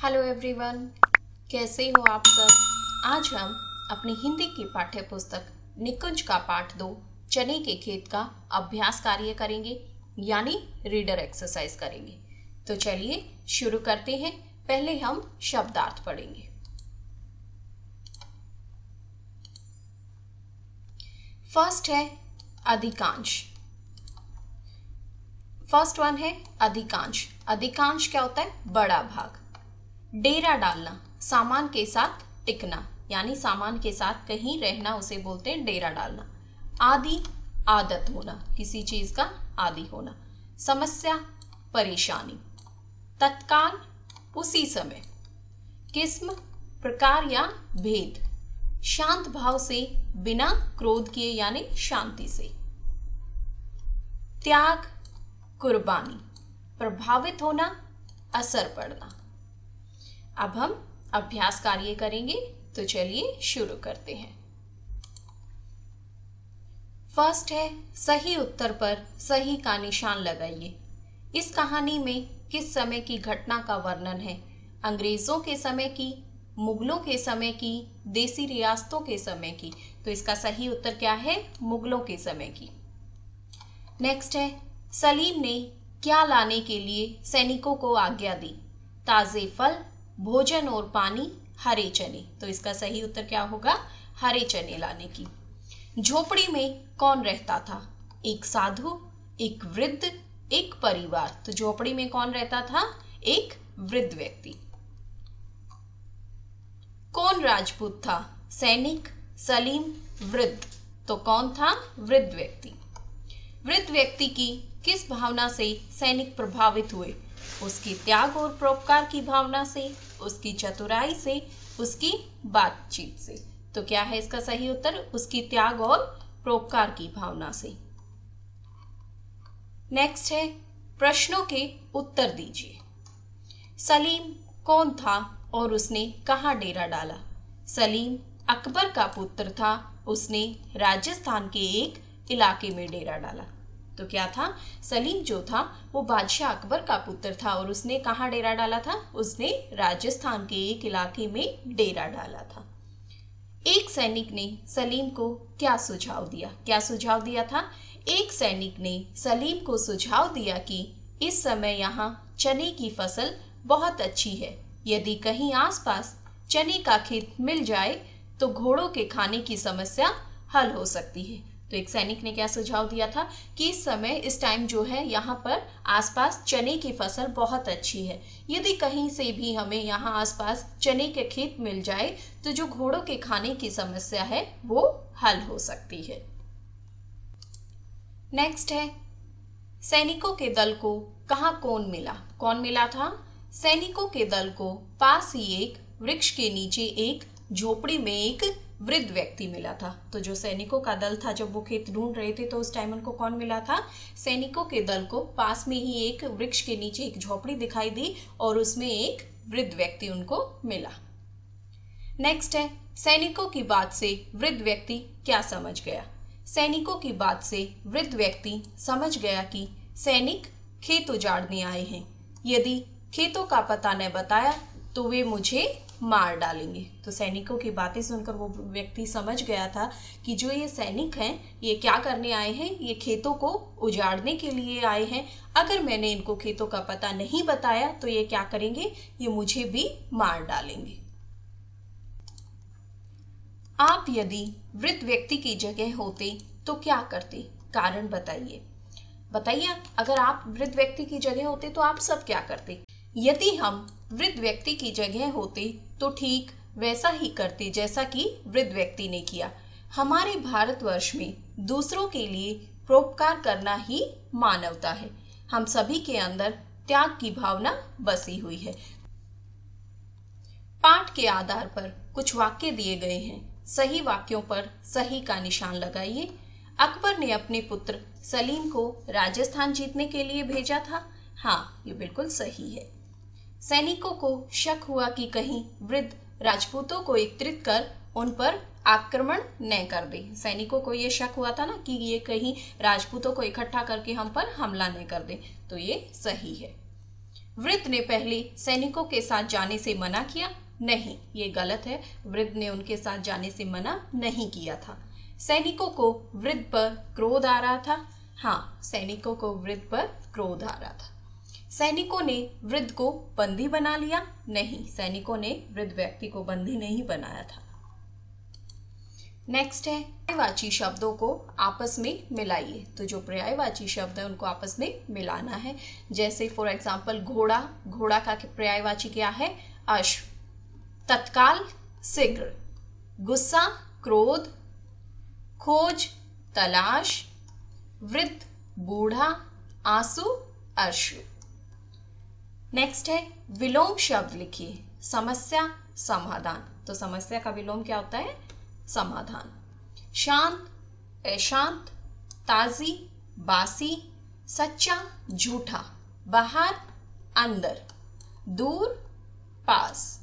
Hello everyone, कैसे हो आप सब। आज हम अपनी हिंदी की पाठ्य पुस्तक निकुंज का पाठ 2 चने के खेत का अभ्यास कार्य करेंगे, यानी रीडर एक्सरसाइज करेंगे। तो चलिए शुरू करते हैं। पहले हम शब्दार्थ पढ़ेंगे। फर्स्ट है अधिकांश। फर्स्ट वन है अधिकांश। अधिकांश क्या होता है? बड़ा भाग। डेरा डालना, सामान के साथ टिकना, यानी सामान के साथ कहीं रहना, उसे बोलते हैं डेरा डालना। आदि, आदत होना, किसी चीज का आदि होना। समस्या, परेशानी। तत्काल, उसी समय। किस्म, प्रकार या भेद। शांत भाव से, बिना क्रोध किए, यानी शांति से। त्याग, कुर्बानी। प्रभावित होना, असर पड़ना। अब हम अभ्यास कार्य करेंगे, तो चलिए शुरू करते हैं। फर्स्ट है सही उत्तर पर सही का निशान लगाइए। इस कहानी में किस समय की घटना का वर्णन है? अंग्रेजों के समय की, मुगलों के समय की, देसी रियासतों के समय की? तो इसका सही उत्तर क्या है? मुगलों के समय की। नेक्स्ट है सलीम ने क्या लाने के लिए सैनिकों को आज्ञा दी? ताजे फल, भोजन और पानी, हरे चने। तो इसका सही उत्तर क्या होगा? हरे चने लाने की। झोपड़ी में कौन रहता था? एक साधु, एक वृद्ध, एक परिवार। तो झोपड़ी में कौन रहता था? एक वृद्ध व्यक्ति। कौन राजपूत था? सैनिक, सलीम, वृद्ध। तो कौन था? वृद्ध व्यक्ति। वृद्ध व्यक्ति की किस भावना से सैनिक प्रभावित हुए? उसकी त्याग और परोपकार की भावना से, उसकी चतुराई से, उसकी बातचीत से। तो क्या है इसका सही उत्तर? उसकी त्याग और परोपकार की भावना से। नेक्स्ट है प्रश्नों के उत्तर दीजिए। सलीम कौन था और उसने कहाँ डेरा डाला? सलीम अकबर का पुत्र था, उसने राजस्थान के एक इलाके में डेरा डाला। तो क्या था? सलीम जो था वो बादशाह अकबर का पुत्र था और उसने कहाँ डेरा डाला था? उसने राजस्थान के एक इलाके में डेरा डाला था। एक सैनिक ने सलीम को क्या सुझाव दिया? क्या सुझाव दिया था? एक सैनिक ने सलीम को सुझाव दिया कि इस समय यहाँ चने की फसल बहुत अच्छी है। यदि कहीं आसपास चने का खेत मिल जाए तो घोड़ों के खाने की समस्या हल हो सकती है। तो एक सैनिक ने क्या सुझाव दिया था कि इस टाइम जो है यहाँ पर आसपास चने की फसल बहुत अच्छी है। यदि कहीं से भी हमें यहाँ आसपास चने के खेत मिल जाए तो जो घोड़ों के खाने की समस्या है वो हल हो सकती है। नेक्स्ट है सैनिकों के दल को कहाँ कौन मिला? कौन मिला था? सैनिकों के दल को पास ही एक वृक्ष के नीचे एक झोपड़ी में एक वृद्ध व्यक्ति मिला था। तो जो सैनिकों का दल था, जब वो खेत ढूंढ रहे थे तो उस टाइम उनको कौन मिला था? सैनिकों के दल को पास में ही एक वृक्ष के नीचे एक झोपड़ी दिखाई दी और उसमें एक वृद्ध व्यक्ति उनको मिला। नेक्स्ट है सैनिकों की बात से वृद्ध व्यक्ति क्या समझ गया? सैनिकों की बात से वृद्ध व्यक्ति समझ गया कि सैनिक खेत उजाड़ने आए हैं। यदि खेतों का पता न बताया तो वे मुझे मार डालेंगे। तो सैनिकों की बातें सुनकर वो व्यक्ति समझ गया था कि जो ये सैनिक हैं ये क्या करने आए हैं? ये खेतों को उजाड़ने के लिए आए हैं। अगर मैंने इनको खेतों का पता नहीं बताया तो ये क्या करेंगे? ये मुझे भी मार डालेंगे। आप यदि वृद्ध व्यक्ति की जगह होते तो क्या करते? कारण बताइए। बताइए, अगर आप वृद्ध व्यक्ति की जगह होते तो आप सब क्या करते? यदि हम वृद्ध व्यक्ति की जगह होते तो ठीक वैसा ही करते जैसा कि वृद्ध व्यक्ति ने किया। हमारे भारतवर्ष में दूसरों के लिए परोपकार करना ही मानवता है। हम सभी के अंदर त्याग की भावना बसी हुई है। पाठ के आधार पर कुछ वाक्य दिए गए हैं। सही वाक्यों पर सही का निशान लगाइए। अकबर ने अपने पुत्र सलीम को राजस्थान जीतने के लिए भेजा था। हाँ, ये बिल्कुल सही है। सैनिकों को शक हुआ कि कहीं वृद्ध राजपूतों को एकत्रित कर उन पर आक्रमण न कर दे। सैनिकों को ये शक हुआ था ना कि ये कहीं राजपूतों को इकट्ठा करके हम पर हमला न कर दे। तो ये सही है। वृद्ध ने पहले सैनिकों के साथ जाने से मना किया? नहीं, ये गलत है। वृद्ध ने उनके साथ जाने से मना नहीं किया था। सैनिकों को वृद्ध पर क्रोध आ रहा था? हाँ, सैनिकों को वृद्ध पर क्रोध आ रहा था। सैनिकों ने वृद्ध को बंदी बना लिया? नहीं, सैनिकों ने वृद्ध व्यक्ति को बंदी नहीं बनाया था। नेक्स्ट है पर्यायवाची शब्दों को आपस में मिलाइए। तो जो पर्यायवाची शब्द है उनको आपस में मिलाना है। जैसे फॉर एग्जाम्पल घोड़ा, घोड़ा का पर्यायवाची क्या है? अश्व। तत्काल शीघ्र, गुस्सा क्रोध, खोज तलाश, वृद्ध बूढ़ा, आंसू अश्रु। नेक्स्ट है विलोम शब्द लिखिए। समस्या समाधान। तो समस्या का विलोम क्या होता है? समाधान। शांत अशांत, ताजी बासी, सच्चा झूठा, बाहर अंदर, दूर पास।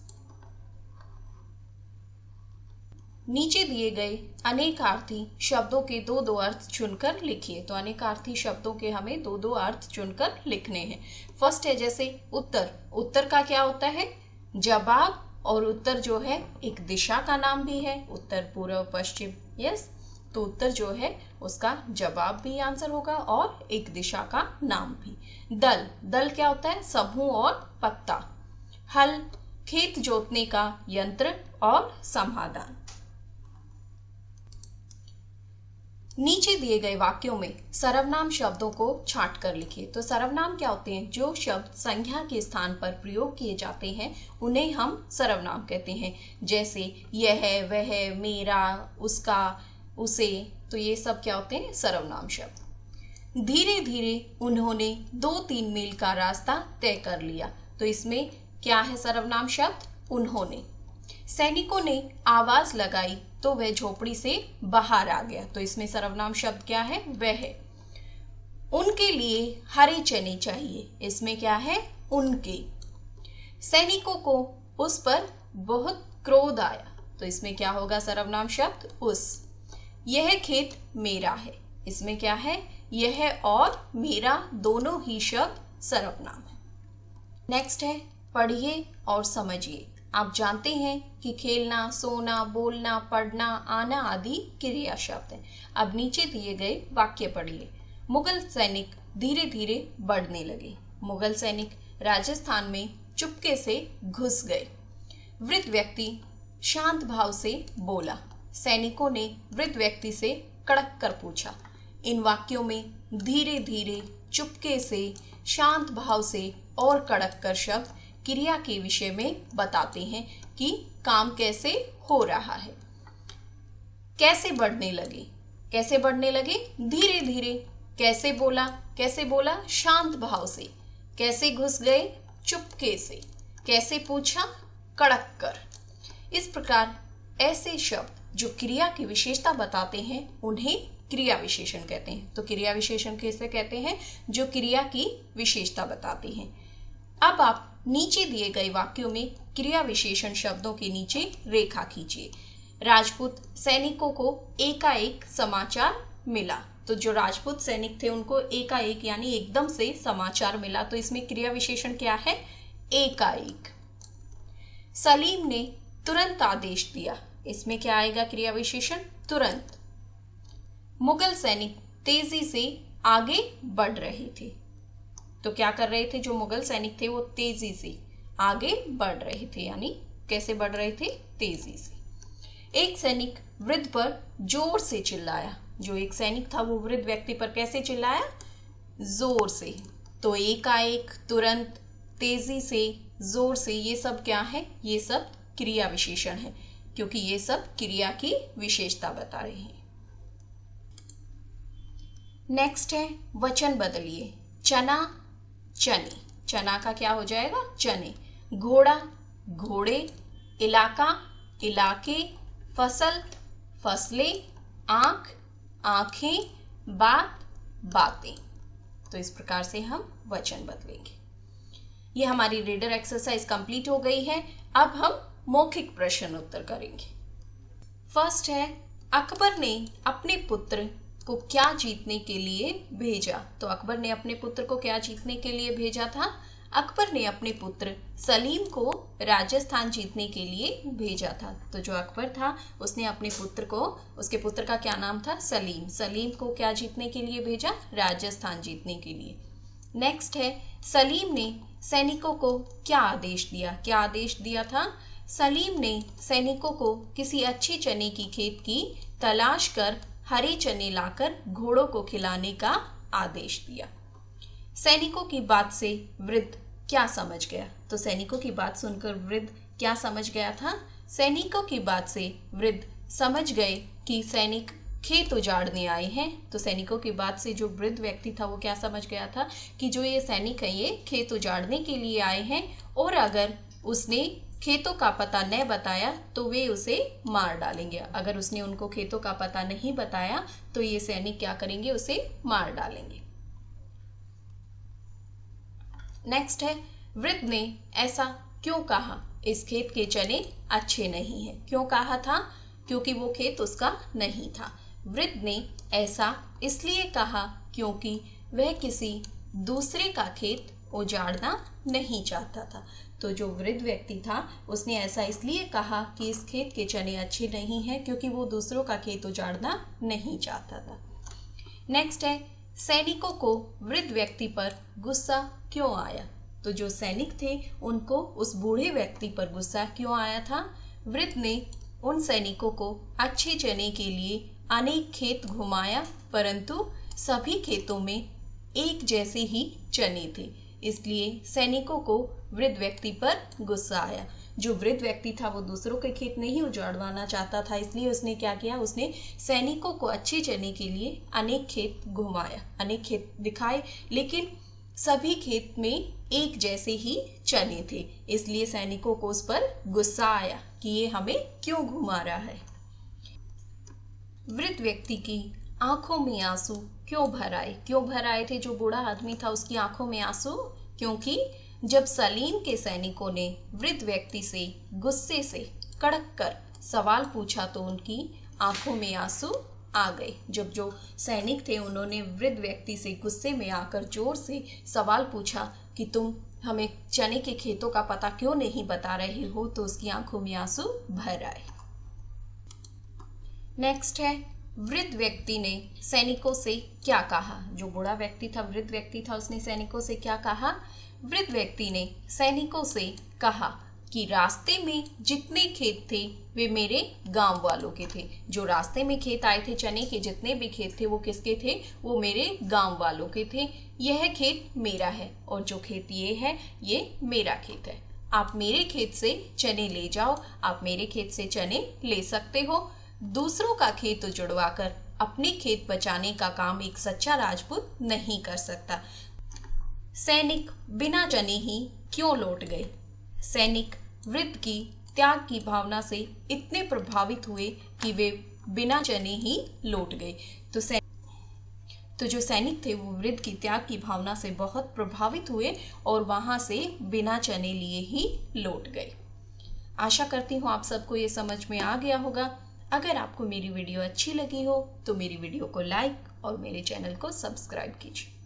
नीचे दिए गए अनेकार्थी शब्दों के दो दो अर्थ चुनकर लिखिए। तो अनेकार्थी शब्दों के हमें दो दो अर्थ चुनकर लिखने हैं। फर्स्ट है जैसे उत्तर। उत्तर का क्या होता है? जवाब। और उत्तर जो है एक दिशा का नाम भी है, उत्तर पूर्व पश्चिम। यस, तो उत्तर जो है उसका जवाब भी आंसर होगा और एक दिशा का नाम भी। दल। दल क्या होता है? समूह और पत्ता। हल खेत जोतने का यंत्र और समाधान। नीचे दिए गए वाक्यों में सर्वनाम शब्दों को छांट कर लिखिए। तो सर्वनाम क्या होते हैं? जो शब्द संज्ञा के स्थान पर प्रयोग किए जाते हैं उन्हें हम सर्वनाम कहते हैं। जैसे यह, वह, मेरा, उसका, उसे। तो ये सब क्या होते हैं? सर्वनाम शब्द। धीरे धीरे उन्होंने 2-3 मील का रास्ता तय कर लिया। तो इसमें क्या है सर्वनाम शब्द? उन्होंने। सैनिकों ने आवाज लगाई तो वह झोपड़ी से बाहर आ गया। तो इसमें सर्वनाम शब्द क्या है? वह। उनके लिए हरे चने चाहिए। इसमें क्या है? उनके। सैनिकों को उस पर बहुत क्रोध आया। तो इसमें क्या होगा सर्वनाम शब्द? उस। यह खेत मेरा है। इसमें क्या है? यह और मेरा दोनों ही शब्द सर्वनाम है। नेक्स्ट है पढ़िए और समझिए। आप जानते हैं कि खेलना, सोना, बोलना, पढ़ना, आना आदि क्रिया शब्द हैं। अब नीचे दिए गए वाक्य पढ़िए। मुगल सैनिक धीरे धीरे बढ़ने लगे। मुगल सैनिक राजस्थान में चुपके से घुस गए। वृद्ध व्यक्ति शांत भाव से बोला। सैनिकों ने वृद्ध व्यक्ति से कड़क कर पूछा। इन वाक्यों में धीरे धीरे, चुपके से, शांत भाव से और कड़क कर शब्द क्रिया के विषय में बताते हैं कि काम कैसे हो रहा है। कैसे बढ़ने लगे? कैसे बढ़ने लगे? धीरे धीरे। कैसे बोला? कैसे बोला? शांत भाव से। कैसे घुस गए? चुपके से। कैसे पूछा? कड़क कर। इस प्रकार ऐसे शब्द जो क्रिया की विशेषता बताते हैं उन्हें क्रिया विशेषण कहते हैं। तो क्रिया विशेषण कैसे कहते हैं? जो क्रिया की विशेषता बताते हैं। अब आप नीचे दिए गए वाक्यों में क्रिया विशेषण शब्दों के नीचे रेखा खींचिए। राजपूत सैनिकों को एकाएक समाचार मिला। तो जो राजपूत सैनिक थे उनको एकाएक यानी एकदम से समाचार मिला। तो इसमें क्रिया विशेषण क्या है? एकाएक। सलीम ने तुरंत आदेश दिया। इसमें क्या आएगा क्रिया विशेषण? तुरंत। मुगल सैनिक तेजी से आगे बढ़ रहे थे। तो क्या कर रहे थे? जो मुगल सैनिक थे वो तेजी से आगे बढ़ रहे थे। यानी कैसे बढ़ रहे थे? तेजी से। एक सैनिक वृद्ध पर जोर से चिल्लाया। जो एक सैनिक था वो वृद्ध व्यक्ति पर कैसे चिल्लाया? जोर से। तो एकाएक, तुरंत, तेजी से, जोर से, ये सब क्या है? ये सब क्रिया विशेषण है, क्योंकि ये सब क्रिया की विशेषता बता रहे हैं। नेक्स्ट है वचन बदलिए। चना, चने। चना का क्या हो जाएगा? चने। घोड़ा, घोड़े। इलाका, इलाके। फसल, फसलें। आंख, आंखें। बात, बातें। तो इस प्रकार से हम वचन बदलेंगे। ये हमारी रीडर एक्सरसाइज कंप्लीट हो गई है। अब हम मौखिक प्रश्न उत्तर करेंगे। फर्स्ट है अकबर ने अपने पुत्र को क्या जीतने के लिए भेजा? तो अकबर ने अपने पुत्र को क्या जीतने के लिए भेजा था? अकबर ने अपने पुत्र सलीम को राजस्थान जीतने के लिए भेजा था। तो जो अकबर था उसने अपने पुत्र को, उसके पुत्र का क्या नाम था, सलीम, सलीम को क्या जीतने के लिए भेजा, राजस्थान जीतने के लिए। नेक्स्ट है, सलीम ने सैनिकों को क्या आदेश दिया, क्या आदेश दिया था, सलीम ने सैनिकों को किसी अच्छे चने की खेत की तलाश कर हरे चने लाकर घोड़ों को खिलाने का आदेश दिया। सैनिकों की बात से वृद्ध क्या समझ गया, तो सैनिकों की बात सुनकर वृद्ध क्या समझ गया था, सैनिकों की बात से वृद्ध समझ गए कि सैनिक खेत उजाड़ने आए हैं। तो सैनिकों की बात से जो वृद्ध व्यक्ति था वो क्या समझ गया था कि जो ये सैनिक हैं ये खेत उजाड़ने के लिए आए हैं, और अगर उसने खेतों का पता न बताया तो वे उसे मार डालेंगे। अगर उसने उनको खेतों का पता नहीं बताया तो ये सैनिक क्या करेंगे, उसे मार डालेंगे। नेक्स्ट है, वृद्ध ने ऐसा क्यों कहा, इस खेत के चने अच्छे नहीं हैं, क्यों कहा था, क्योंकि वो खेत उसका नहीं था। वृद्ध ने ऐसा इसलिए कहा क्योंकि वह किसी दूसरे का खेत उजाड़ना नहीं चाहता था। तो जो वृद्ध व्यक्ति था उसने ऐसा इसलिए कहा कि इस खेत के चने अच्छे नहीं हैं क्योंकि वो दूसरों का खेत उजाड़ना नहीं चाहता था। नेक्स्ट है, सैनिकों को वृद्ध व्यक्ति पर गुस्सा क्यों आया, तो जो सैनिक थे उनको उस बूढ़े व्यक्ति पर गुस्सा क्यों आया था। वृद्ध ने उन सैनिकों को अच्छे चने के लिए अनेक खेत घुमाया, परंतु सभी खेतों में एक जैसे ही चने थे, इसलिए सैनिकों को वृद्ध व्यक्ति पर गुस्सा आया। जो वृद्ध व्यक्ति था वो दूसरों के खेत नहीं उजाड़वाना चाहता था, इसलिए उसने क्या किया, उसने सैनिकों को अच्छे चने के लिए अनेक खेत घुमाया, अनेक खेत दिखाए, लेकिन सभी खेत में एक जैसे ही चने थे, इसलिए सैनिकों को उस पर गुस्सा आया कि ये हमें क्यों घुमा रहा है। वृद्ध व्यक्ति की आंखों में आंसू क्यों भर आए, क्यों भर आए थे, जो बूढ़ा आदमी था उसकी आंखों में आंसू, क्योंकि जब सलीम के सैनिकों ने वृद्ध व्यक्ति से गुस्से से कड़क कर सवाल पूछा तो उनकी आंखों में आंसू आ गए। जब जो सैनिक थे उन्होंने वृद्ध व्यक्ति से गुस्से में आकर जोर से सवाल पूछा कि तुम हमें चने के खेतों का पता क्यों नहीं बता रहे हो, तो उसकी आंखों में आंसू भर आए। नेक्स्ट है, वृद्ध व्यक्ति ने सैनिकों से क्या कहा, जो बूढ़ा व्यक्ति था, वृद्ध व्यक्ति था, उसने सैनिकों से क्या कहा। वृद्ध व्यक्ति ने सैनिकों से कहा कि रास्ते में जितने खेत थे वे मेरे गांव वालों के थे। जो रास्ते में खेत आए थे चने के, जितने भी खेत थे वो किसके थे, वो मेरे गांव वालों के थे। यह खेत मेरा है और जो खेत ये है ये मेरा खेत है। आप मेरे खेत से चने ले जाओ, आप मेरे खेत से चने ले सकते हो। दूसरों का खेत उजड़वाकर अपने खेत बचाने का काम एक सच्चा राजपूत नहीं कर सकता। सैनिक बिना चने ही क्यों लौट गए। सैनिक वृद्ध की त्याग की भावना से इतने प्रभावित हुए कि वे बिना चने ही लौट गए। तो जो सैनिक थे वो वृद्ध की त्याग की भावना से बहुत प्रभावित हुए और वहां से बिना चने लिए ही लौट गए। आशा करती हूँ आप सबको ये समझ में आ गया होगा। अगर आपको मेरी वीडियो अच्छी लगी हो तो मेरी वीडियो को लाइक और मेरे चैनल को सब्सक्राइब कीजिए।